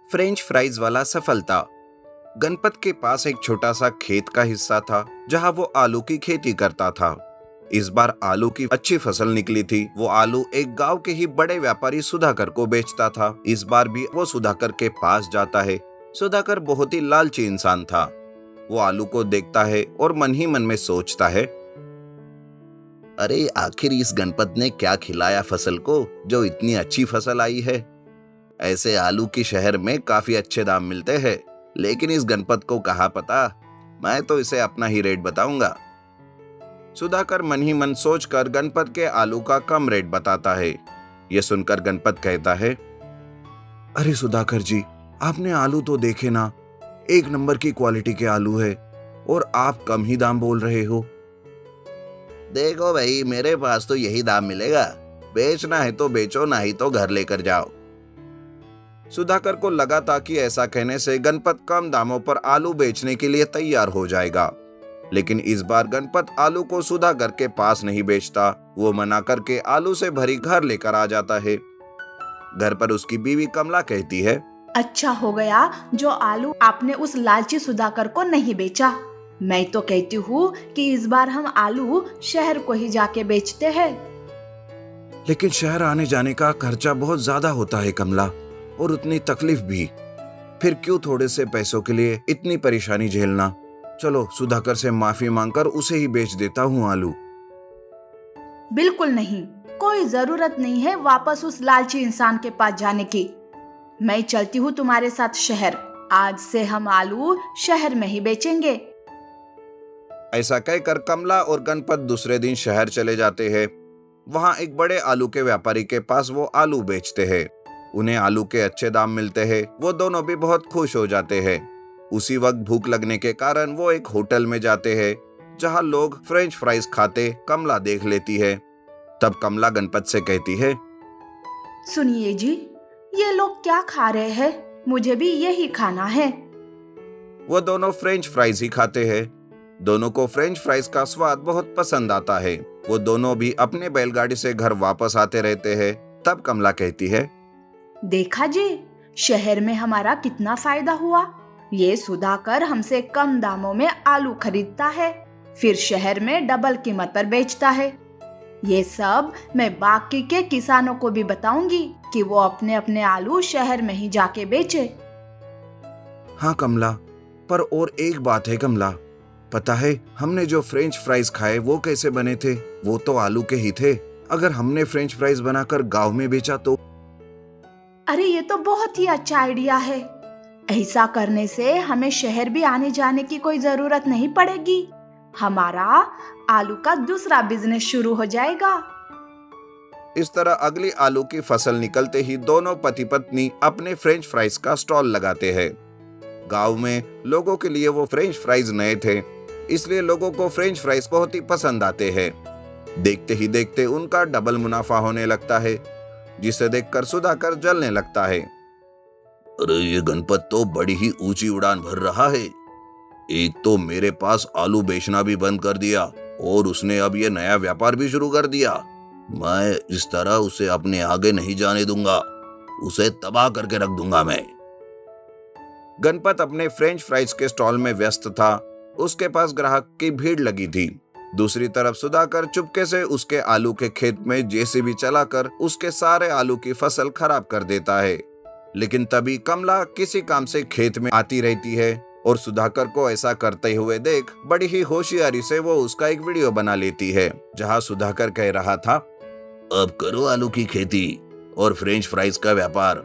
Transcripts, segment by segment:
French fries वाला सफलता। गणपत के पास एक छोटा सा खेत का हिस्सा था जहां वो आलू की खेती करता था। इस बार आलू की अच्छी फसल निकली थी। वो आलू एक गांव के ही बड़े व्यापारी सुधाकर को बेचता था। इस बार भी वो सुधाकर के पास जाता है। सुधाकर बहुत ही लालची इंसान था। वो आलू को देखता है और मन ही मन में सोचता है, अरे आखिर इस गणपत ने क्या खिलाया फसल को जो इतनी अच्छी फसल आई है। ऐसे आलू की शहर में काफी अच्छे दाम मिलते हैं, लेकिन इस गणपत को कहाँ पता, मैं तो इसे अपना ही रेट बताऊंगा। सुधाकर मन ही मन सोचकर गणपत के आलू का कम रेट बताता है। यह सुनकर गणपत कहता है, अरे सुधाकर जी, आपने आलू तो देखे ना, एक नंबर की क्वालिटी के आलू है और आप कम ही दाम बोल रहे हो। देखो भाई, मेरे पास तो यही दाम मिलेगा। बेचना है तो बेचो, ना ही तो घर लेकर जाओ। सुधाकर को लगा था कि ऐसा कहने से गणपत कम दामों पर आलू बेचने के लिए तैयार हो जाएगा, लेकिन इस बार गणपत आलू को सुधाकर के पास नहीं बेचता। वो मना करके आलू से भरी घर लेकर आ जाता है। घर पर उसकी बीवी कमला कहती है, अच्छा हो गया जो आलू आपने उस लालची सुधाकर को नहीं बेचा। मैं तो कहती हूँ कि इस बार हम आलू शहर को ही जाके बेचते हैं। लेकिन शहर आने जाने का खर्चा बहुत ज्यादा होता है कमला, और उतनी तकलीफ भी। फिर क्यों थोड़े से पैसों के लिए इतनी परेशानी झेलना। चलो सुधाकर से माफी मांगकर उसे ही बेच देता हूँ आलू। बिल्कुल नहीं, कोई जरूरत नहीं है वापस उस लालची इंसान के पास जाने की। मैं चलती हूँ तुम्हारे साथ शहर। आज से हम आलू शहर में ही बेचेंगे। ऐसा कहकर कमला और गणपत दूसरे दिन शहर चले जाते हैं। वहां एक बड़े आलू के व्यापारी के पास वो आलू बेचते हैं। उन्हें आलू के अच्छे दाम मिलते हैं। वो दोनों भी बहुत खुश हो जाते हैं। उसी वक्त भूख लगने के कारण वो एक होटल में जाते हैं जहां लोग फ्रेंच फ्राइज खाते कमला देख लेती है। तब कमला गणपत से कहती है, सुनिए जी, ये लोग क्या खा रहे हैं? मुझे भी यही खाना है। वो दोनों फ्रेंच फ्राइज ही खाते हैं। दोनों को फ्रेंच फ्राइज का स्वाद बहुत पसंद आता है। वो दोनों भी अपने बैलगाड़ी से घर वापस आते रहते हैं। तब कमला कहती है, देखा जी, शहर में हमारा कितना फायदा हुआ। ये सुधाकर हमसे कम दामों में आलू खरीदता है, फिर शहर में डबल कीमत पर बेचता है। ये सब मैं बाकी के किसानों को भी बताऊंगी कि वो अपने अपने आलू शहर में ही जाके बेचे। हाँ कमला, पर और एक बात है कमला, पता है हमने जो फ्रेंच फ्राइज खाए वो कैसे बने थे? वो तो आलू के ही थे। अगर हमने फ्रेंच फ्राइज बनाकर गांव में बेचा तो? अरे ये तो बहुत ही अच्छा आइडिया है। ऐसा करने से हमें शहर भी आने जाने की कोई जरूरत नहीं पड़ेगी। हमारा आलू का दूसरा बिजनेस शुरू हो जाएगा। इस तरह अगली आलू की फसल निकलते ही दोनों पति पत्नी अपने फ्रेंच फ्राइज का स्टॉल लगाते हैं। गांव में लोगों के लिए वो फ्रेंच फ्राइज नए थे, इसलिए लोगों को फ्रेंच फ्राइज बहुत ही पसंद आते हैं। देखते ही देखते उनका डबल मुनाफा होने लगता है, जिसे देखकर सुधाकर जलने लगता है। अरे ये गणपत तो बड़ी ही ऊंची उड़ान भर रहा है। एक तो मेरे पास आलू बेचना भी बंद कर दिया और उसने अब ये नया व्यापार भी शुरू कर दिया। मैं इस तरह उसे अपने आगे नहीं जाने दूंगा, उसे तबाह करके रख दूंगा मैं। गणपत अपने फ्रेंच फ्राइज के स्टॉल में व्यस्त था। उसके पास ग्राहक की भीड़ लगी थी। दूसरी तरफ सुधाकर चुपके से उसके आलू के खेत में जेसीबी चलाकर उसके सारे आलू की फसल खराब कर देता है। लेकिन तभी कमला किसी काम से खेत में आती रहती है और सुधाकर को ऐसा करते हुए देख बड़ी ही होशियारी से वो उसका एक वीडियो बना लेती है, जहां सुधाकर कह रहा था, अब करो आलू की खेती और फ्रेंच फ्राइज का व्यापार।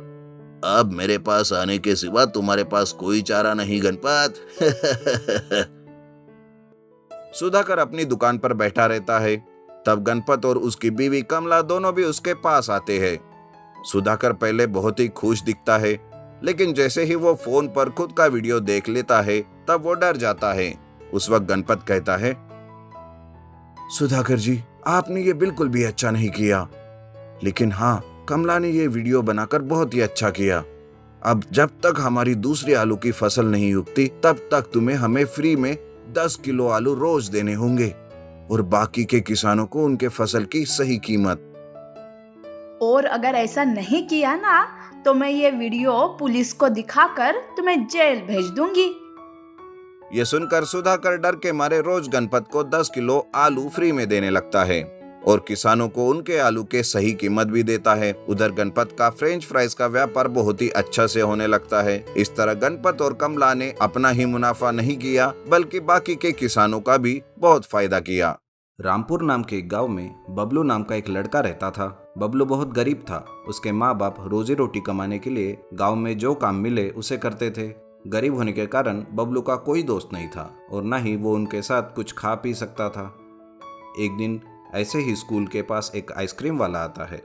अब मेरे पास आने के सिवा तुम्हारे पास कोई चारा नहीं गणपत। सुधाकर अपनी दुकान पर बैठा रहता है। तब गणपत और उसकी बीवी कमला दोनों भी उसके पास आते हैं। सुधाकर पहले बहुत ही खुश दिखता है, लेकिन जैसे ही वो फोन पर खुद का वीडियो देख लेता है तब वो डर जाता है। उस वक्त गणपत कहता है, सुधाकर जी, आपने ये बिल्कुल भी अच्छा नहीं किया। लेकिन हाँ, कमला ने ये वीडियो बनाकर बहुत ही अच्छा किया। अब जब तक हमारी दूसरी आलू की फसल नहीं उगती तब तक तुम्हें हमें फ्री में 10 किलो आलू रोज देने होंगे और बाकी के किसानों को उनके फसल की सही कीमत। और अगर ऐसा नहीं किया ना तो मैं ये वीडियो पुलिस को दिखाकर तुम्हें जेल भेज दूंगी। ये सुनकर सुधाकर डर के मारे रोज गणपत को 10 किलो आलू फ्री में देने लगता है और किसानों को उनके आलू के सही कीमत भी देता है। उधर गणपत का फ्रेंच फ्राइज का व्यापार बहुत ही अच्छा से होने लगता है। इस तरह गणपत और कमला ने अपना ही मुनाफा नहीं किया बल्कि बाकी के किसानों का भी बहुत फायदा किया। रामपुर नाम के एक गांव में बबलू नाम का एक लड़का रहता था। बबलू बहुत गरीब था। उसके माँ बाप रोजी रोटी कमाने के लिए गांव में जो काम मिले उसे करते थे। गरीब होने के कारण बबलू का कोई दोस्त नहीं था और न ही वो उनके साथ कुछ खा पी सकता था। एक दिन ऐसे ही स्कूल के पास एक आइसक्रीम वाला आता है।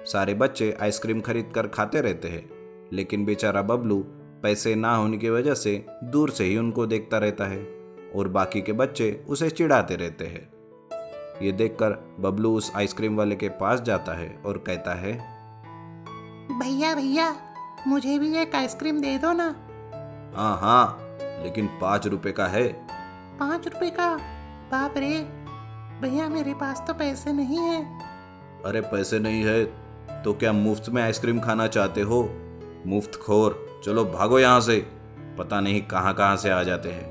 सारे बच्चे आइसक्रीम खरीद कर खाते रहते हैं, लेकिन बेचारा बबलू पैसे ना होने की वजह से दूर से ही उनको देखता रहता है और बाकी के बच्चे उसे चिढ़ाते रहते हैं। ये देखकर बबलू उस आइसक्रीम वाले के पास जाता है और कहता है, भैया भैया मुझे भी एक आइसक्रीम दे दो ना। हाँ हाँ, लेकिन 5 रुपए का है। 5 रुपए का? बाप रे भैया, मेरे पास तो पैसे नहीं है। अरे पैसे नहीं है तो क्या मुफ्त में आइसक्रीम खाना चाहते हो? मुफ्त खोर, चलो भागो यहाँ से, पता नहीं कहाँ कहाँ से आ जाते हैं।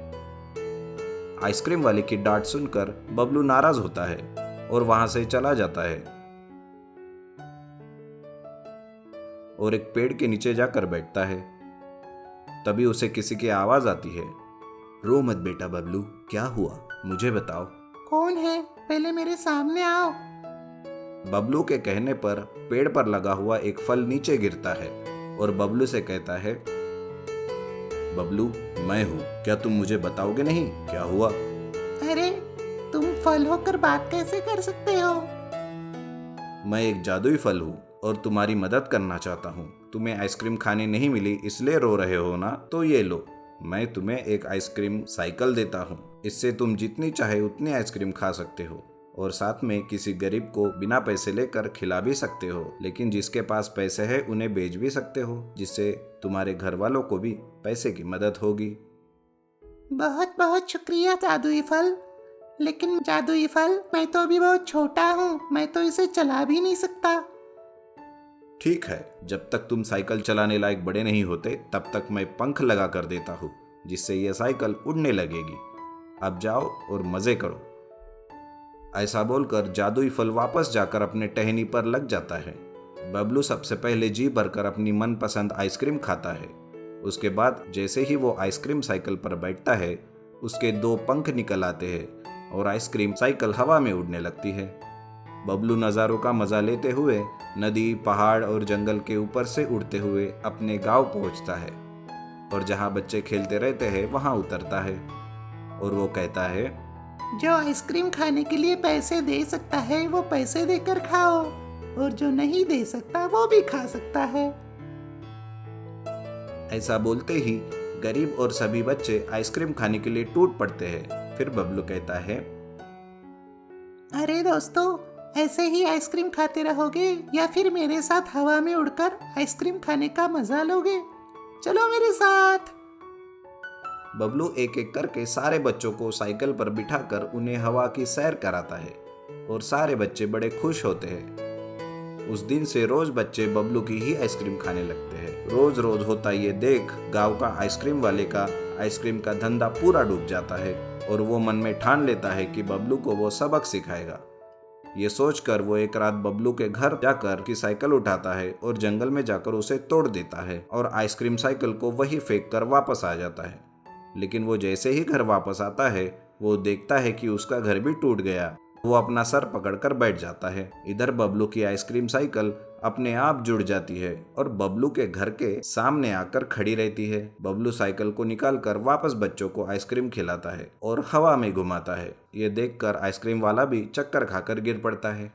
आइसक्रीम वाले की डांट सुनकर बबलू नाराज होता है और वहां से चला जाता है और एक पेड़ के नीचे जाकर बैठता है। तभी उसे किसी की आवाज आती है, रो मत बेटा बबलू, क्या हुआ मुझे बताओ। कौन है, पहले मेरे सामने आओ। बबलू के कहने पर पेड़ पर लगा हुआ एक फल नीचे गिरता है और बबलू से कहता है, बबलू मैं हूँ, क्या तुम मुझे बताओगे नहीं क्या हुआ? अरे तुम फल होकर बात कैसे कर सकते हो? मैं एक जादुई फल हूँ और तुम्हारी मदद करना चाहता हूँ। तुम्हें आइसक्रीम खाने नहीं मिली इसलिए रो रहे हो ना, तो ये लो, मैं तुम्हें एक आइसक्रीम साइकिल देता हूँ। इससे तुम जितनी चाहे उतनी आइसक्रीम खा सकते हो और साथ में किसी गरीब को बिना पैसे लेकर खिला भी सकते हो। लेकिन जिसके पास पैसे है उन्हें बेच भी सकते हो, जिससे तुम्हारे घर वालों को भी पैसे की मदद होगी। बहुत बहुत शुक्रिया जादुई फल, लेकिन जादुई फल मैं तो अभी बहुत छोटा हूँ, मैं तो इसे चला भी नहीं सकता। ठीक है, जब तक तुम साइकिल चलाने लायक बड़े नहीं होते तब तक मैं पंख लगा कर देता हूँ, जिससे यह साइकिल उड़ने लगेगी। अब जाओ और मजे करो। ऐसा बोलकर जादुई फल वापस जाकर अपने टहनी पर लग जाता है। बबलू सबसे पहले जी भरकर अपनी मनपसंद आइसक्रीम खाता है। उसके बाद जैसे ही वो आइसक्रीम साइकिल पर बैठता है, उसके 2 पंख निकल आते हैं और आइसक्रीम साइकिल हवा में उड़ने लगती है। बबलू नज़ारों का मजा लेते हुए नदी, पहाड़ और जंगल के ऊपर से उड़ते हुए अपने गांव पहुंचता है और जहां बच्चे खेलते रहते हैं वहां उतरता है और वो कहता है, जो आइसक्रीम खाने के लिए पैसे दे सकता है वो पैसे देकर खाओ, और जो नहीं दे सकता वो भी खा सकता है। ऐसा बोलते ही गरीब और सभी बच्चे आइसक्रीम खाने के लिए टूट पड़ते हैं। फिर बबलू कहता है, अरे दोस्तों, ऐसे ही आइसक्रीम खाते रहोगे या फिर मेरे साथ हवा में उड़कर आइसक्रीम खाने का मजा लोगे? चलो मेरे साथ। बबलू एक एक करके सारे बच्चों को साइकिल पर बिठाकर उन्हें हवा की सैर कराता है और सारे बच्चे बड़े खुश होते हैं। उस दिन से रोज बच्चे बबलू की ही आइसक्रीम खाने लगते हैं। रोज रोज होता ये देख गांव का आइसक्रीम वाले का आइसक्रीम का धंधा पूरा डूब जाता है और वो मन में ठान लेता है कि बबलू को वो सबक सिखाएगा। ये सोचकर वो एक रात बबलू के घर जाकर की साइकिल उठाता है और जंगल में जाकर उसे तोड़ देता है और आइसक्रीम साइकिल को वही फेंक कर वापस आ जाता है। लेकिन वो जैसे ही घर वापस आता है, वो देखता है कि उसका घर भी टूट गया। वो अपना सर पकड़कर बैठ जाता है। इधर बबलू की आइसक्रीम साइकिल अपने आप जुड़ जाती है और बबलू के घर के सामने आकर खड़ी रहती है। बबलू साइकिल को निकालकर वापस बच्चों को आइसक्रीम खिलाता है और हवा में घुमाता है। ये देखकर आइसक्रीम वाला भी चक्कर खाकर गिर पड़ता है।